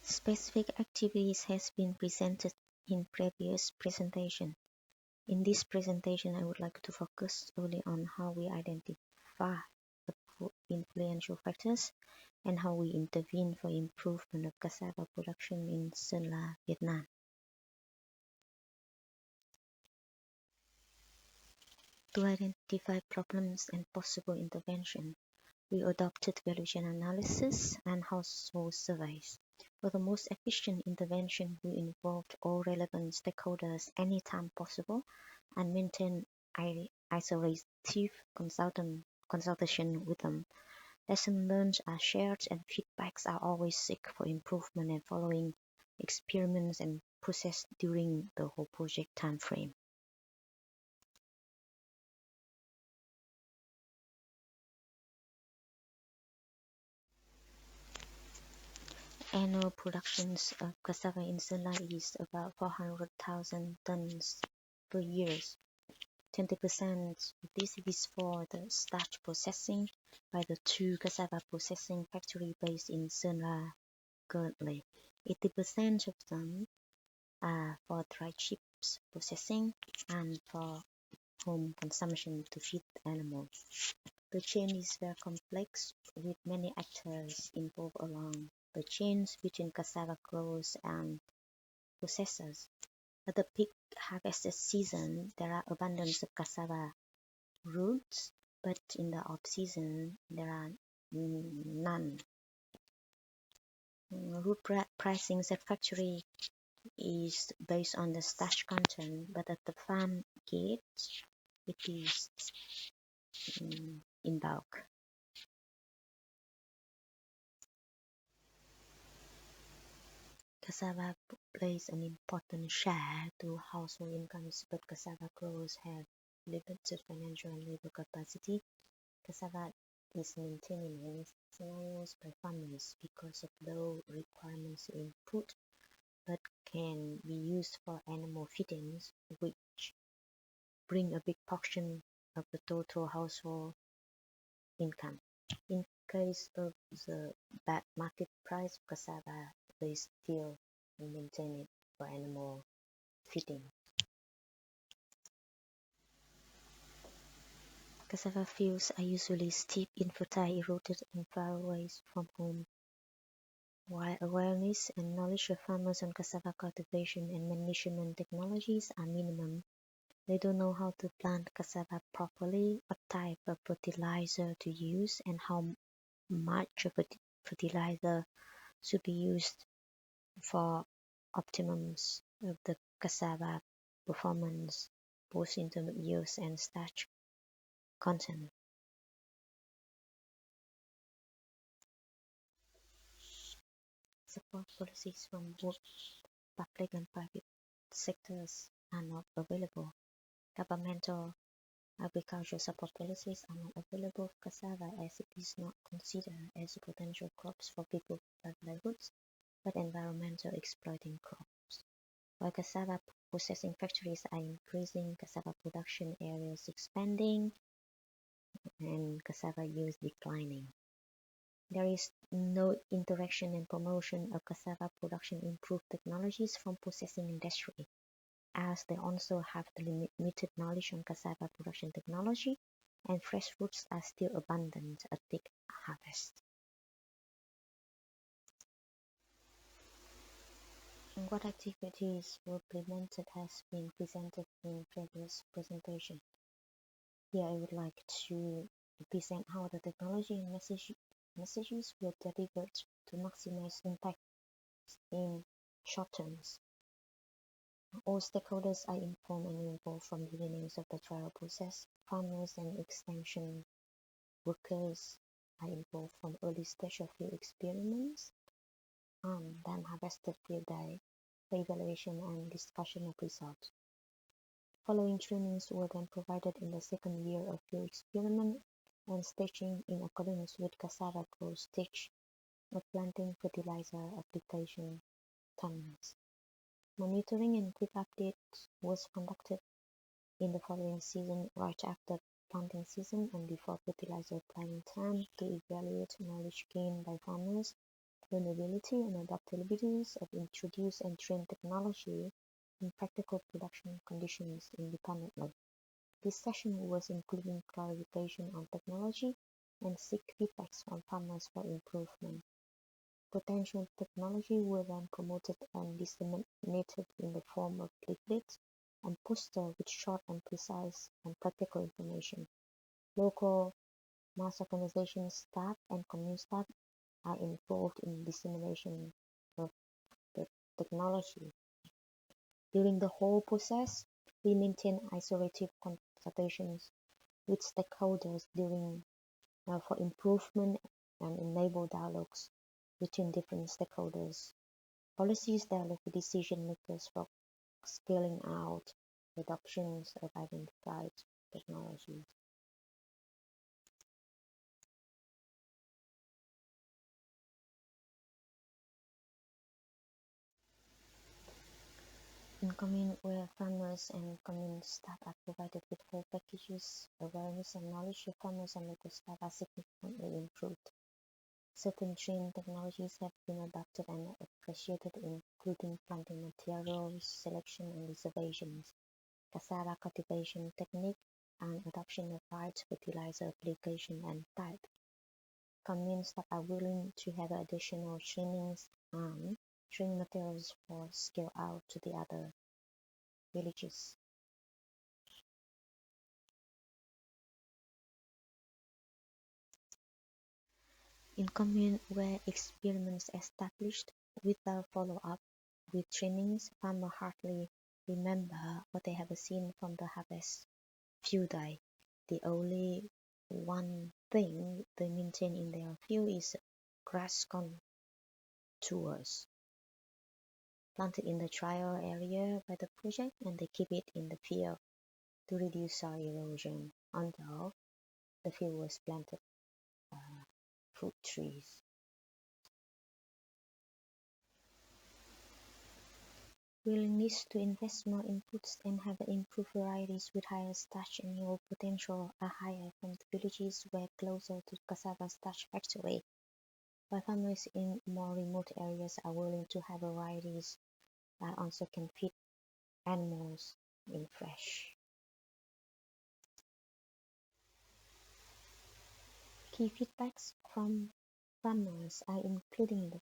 Specific activities has been presented in previous presentation. In this presentation, I would like to focus only on how we identify the influential factors and how we intervene for improvement of cassava production in Sơn La, Vietnam. To identify problems and possible intervention, we adopted valuation analysis and household surveys. For the most efficient intervention, we involved all relevant stakeholders anytime possible and maintained iterative consultation with them. Lessons learned are shared and feedbacks are always sought for improvement and following experiments and process during the whole project time frame. Annual productions of cassava in Sơn La is about 400,000 tons per year. 20% of this is for the starch processing by the two cassava processing factories based in Sơn La currently. 80% of them are for dry chips processing and for home consumption to feed animals. The chain is very complex with many actors involved along the chains between cassava growers and processors. At the peak harvest season, there are abundance of cassava roots, but in the off-season, there are none. Root pricing at factory is based on the starch content, but at the farm gate, it is in bulk. Cassava plays an important share to household incomes, but cassava growers have limited financial and labor capacity. Cassava is maintained in many scenarios by farmers because of low requirements to input, but can be used for animal feedings, which bring a big portion of the total household income. In case of the bad market price of cassava, they still maintain it for animal feeding. Cassava fields are usually steep, infertile, eroded, and far away from home. While awareness and knowledge of farmers on cassava cultivation and management technologies are minimum, they don't know how to plant cassava properly, what type of fertilizer to use, and how much of a fertilizer should be used for optimum of the cassava performance, both in terms of yields and starch content. Support policies from both public and private sectors are not available. Governmental agricultural support policies are not available for cassava as it is not considered as a potential crops for people's livelihoods, but environmental exploiting crops. While cassava processing factories are increasing, cassava production areas expanding, and cassava use declining. There is no interaction and promotion of cassava production improved technologies from processing industry, as they also have the limited knowledge on cassava production technology, and fresh fruits are still abundant at peak harvest. And what activities were implemented has been presented in previous presentation. Here I would like to present how the technology and messages were delivered to maximize impact in short terms. All stakeholders are informed and involved from the beginnings of the trial process. Farmers and extension workers are involved from early stage of field experiments, and then harvested field day for evaluation and discussion of results. Following trainings were then provided in the second year of field experiment and staging in accordance with cassava growth stage of planting fertilizer application timelines. Monitoring and quick updates was conducted in the following season right after planting season and before fertilizer planting time to evaluate knowledge gained by farmers vulnerability and adaptabilities of introduced and trained technology in practical production conditions independently. This session was including clarification on technology and seek feedbacks from farmers for improvement. Potential technology were then promoted and disseminated in the form of leaflets and posters with short and precise and practical information. Local mass organization staff and community staff are involved in dissemination of the technology. During the whole process, we maintain iterative consultations with stakeholders for improvement and enable dialogues between different stakeholders. Policies develop with decision makers for scaling out adoptions of identified technologies. In communes where farmers and community staff are provided with whole packages, awareness and knowledge of farmers and local staff are significantly improved. Certain trained technologies have been adopted and appreciated, including planting materials selection and reservations, cassava cultivation technique, and adoption of right fertilizer application and type. Communes that are willing to have additional trainings and training materials for scale out to the other villages. In communes where experiments established without follow-up with trainings, farmers hardly remember what they have seen from the harvest field day. The only one thing they maintain in their field is grass contours planted in the trial area by the project, and they keep it in the field to reduce soil erosion until the field was planted fruit trees. Willingness to invest more inputs and have improved varieties with higher starch and yield potential are higher from the villages where closer to cassava starch factory, while farmers in more remote areas are willing to have varieties that also can feed animals in fresh. Key feedbacks from farmers are including the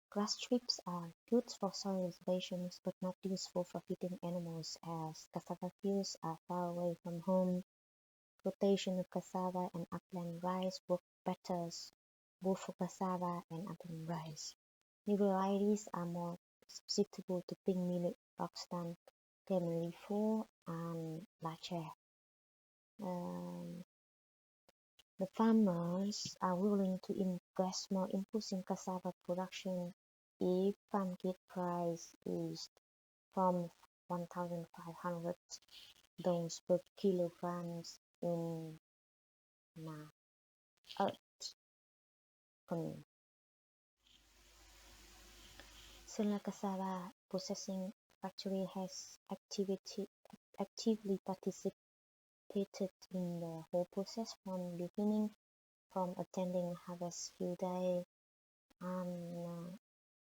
grass strips are good for soil reservations but not useful for feeding animals as cassava fields are far away from home. Rotation of cassava and upland rice work better both for cassava and upland rice. New varieties are more susceptible to pink millet rocks than Cameron 4 and Lache. The farmers are willing to invest more inputs in cassava production if farm gate price is from 1,500 dons per kilograms in earth commune. Solar Cassava Processing Factory has actively participated in the whole process from beginning, from attending harvest field day, and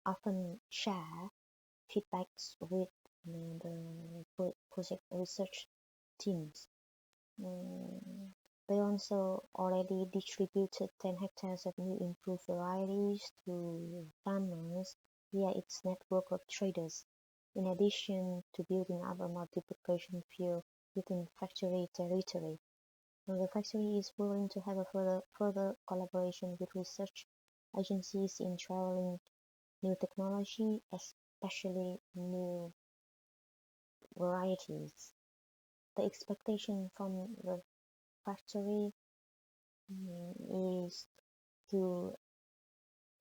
often share feedbacks with the project research teams. They also already distributed 10 hectares of new improved varieties to farmers via its network of traders, in addition to building up a multiplication field within factory territory. The factory is willing to have a further collaboration with research agencies in trialing new technology, especially new varieties. The expectation from the factory is to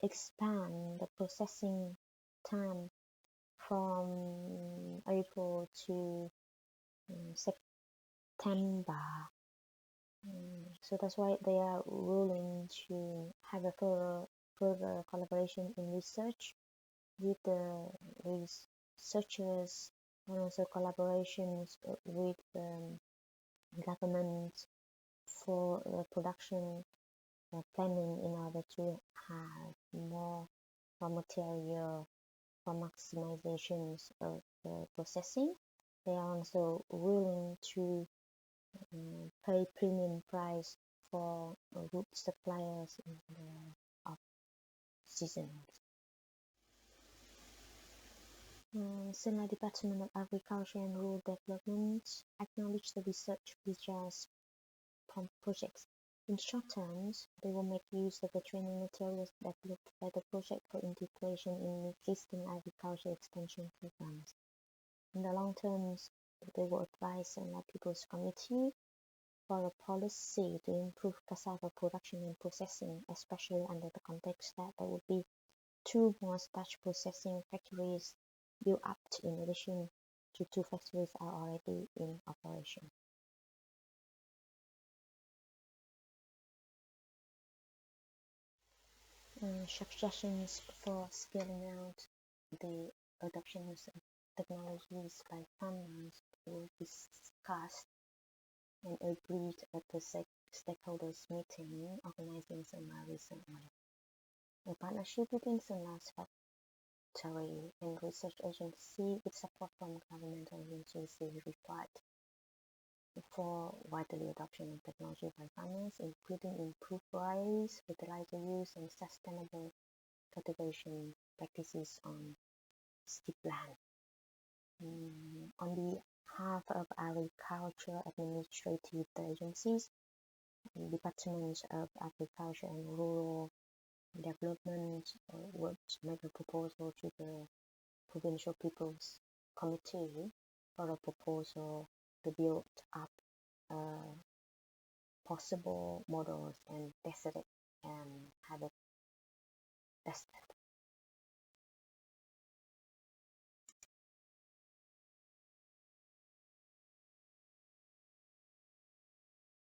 expand the processing time from April to September. So that's why they are willing to have a further collaboration in research with the researchers and also collaborations with government for production planning in order to have more raw material for maximizations of processing. They are also willing to pay premium price for wood suppliers in the off season. Sinai Department of Agriculture and Rural Development acknowledged the research features from projects. In short terms, they will make use of the training materials developed by the project for integration in existing agriculture extension programs. In the long terms, they will advise Sinai People's Committee for a policy to improve cassava production and processing, especially under the context that there will be 2 more starch processing factories built up in addition to 2 factories are already in operation. Suggestions for scaling out the adoption of technologies by farmers were discussed and agreed at the stakeholders meeting organized in Sinai recently. A partnership between Sinai's factory and research agency with support from governmental agencies is required for widely adoption of technology by farmers, including improved varieties, fertilizer use, and sustainable cultivation practices on steppe land. On behalf of agriculture administrative agencies, departments of agriculture and rural development would make a proposal to the Provincial People's Committee for a proposal to build up possible models and test it and have it tested.